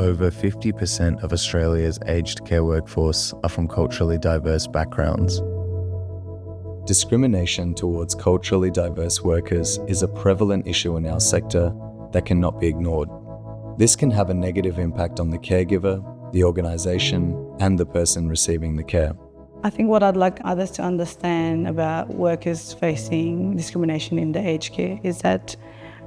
over 50% of Australia's aged care workforce are from culturally diverse backgrounds. Discrimination towards culturally diverse workers is a prevalent issue in our sector that cannot be ignored. This can have a negative impact on the caregiver, the organisation, and the person receiving the care. I think what I'd like others to understand about workers facing discrimination in the aged care is that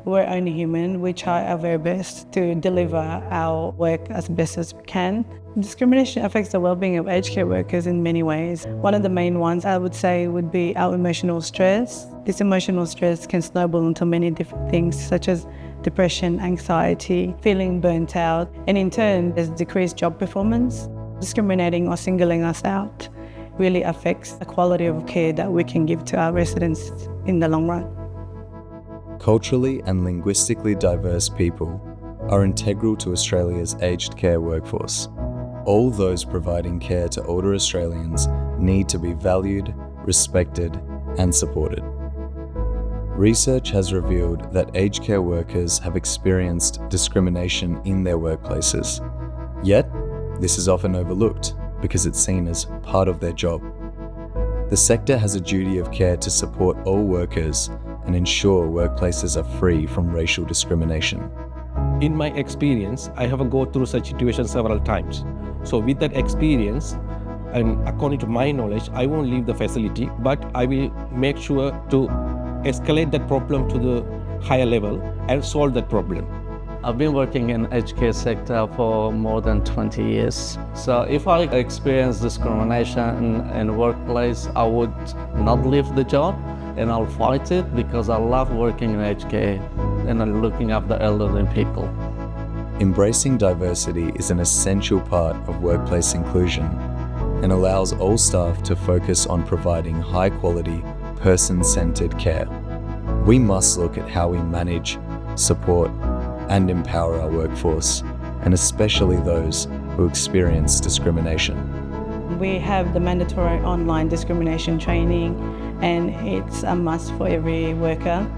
we're only human. We try our very best to deliver our work as best as we can. Discrimination affects the well-being of aged care workers in many ways. One of the main ones I would say would be our emotional stress. This emotional stress can snowball into many different things such as depression, anxiety, feeling burnt out, and in turn there's decreased job performance. Discriminating or singling us out really affects the quality of care that we can give to our residents in the long run. Culturally and linguistically diverse people are integral to Australia's aged care workforce. All those providing care to older Australians need to be valued, respected, and supported. Research has revealed that aged care workers have experienced discrimination in their workplaces. Yet, this is often overlooked because it's seen as part of their job. The sector has a duty of care to support all workers and ensure workplaces are free from racial discrimination. In my experience, I have gone through such situations several times. So with that experience, and according to my knowledge, I won't leave the facility, but I will make sure to escalate that problem to the higher level and solve that problem. I've been working in aged care sector for more than 20 years. So if I experience discrimination in workplace, I would not leave the job and I'll fight it because I love working in aged care and looking after elderly people. Embracing diversity is an essential part of workplace inclusion and allows all staff to focus on providing high-quality, person-centered care. We must look at how we manage, support, and empower our workforce, and especially those who experience discrimination. We have the mandatory online discrimination training, and it's a must for every worker.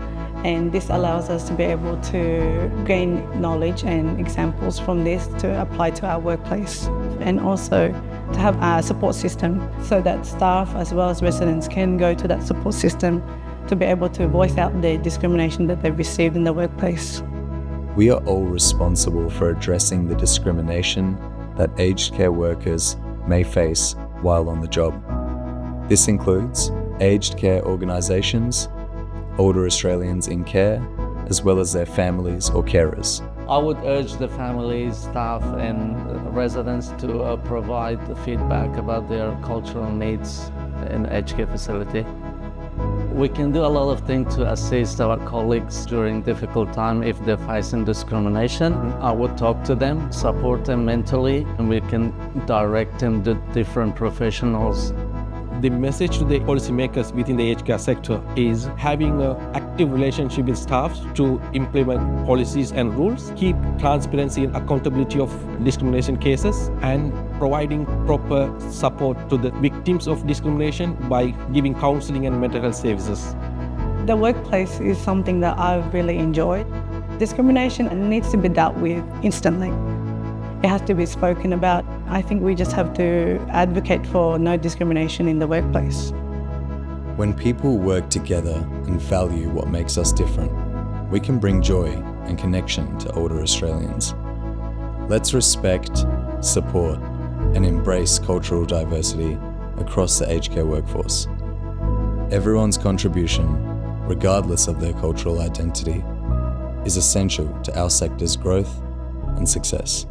And this allows us to be able to gain knowledge and examples from this to apply to our workplace, and also to have a support system so that staff as well as residents can go to that support system to be able to voice out the discrimination that they've received in the workplace. We are all responsible for addressing the discrimination that aged care workers may face while on the job. This includes aged care organisations, older Australians in care, as well as their families or carers. I would urge the families, staff and residents to provide the feedback about their cultural needs in aged care facility. We can do a lot of things to assist our colleagues during difficult time if they're facing discrimination. I would talk to them, support them mentally, and we can direct them to different professionals. The message to the policymakers within the aged care sector is having an active relationship with staff to implement policies and rules, keep transparency and accountability of discrimination cases, and providing proper support to the victims of discrimination by giving counseling and mental health services. The workplace is something that I've really enjoyed. Discrimination needs to be dealt with instantly. It has to be spoken about. I think we just have to advocate for no discrimination in the workplace. When people work together and value what makes us different, we can bring joy and connection to older Australians. Let's respect, support, and embrace cultural diversity across the aged care workforce. Everyone's contribution, regardless of their cultural identity, is essential to our sector's growth and success.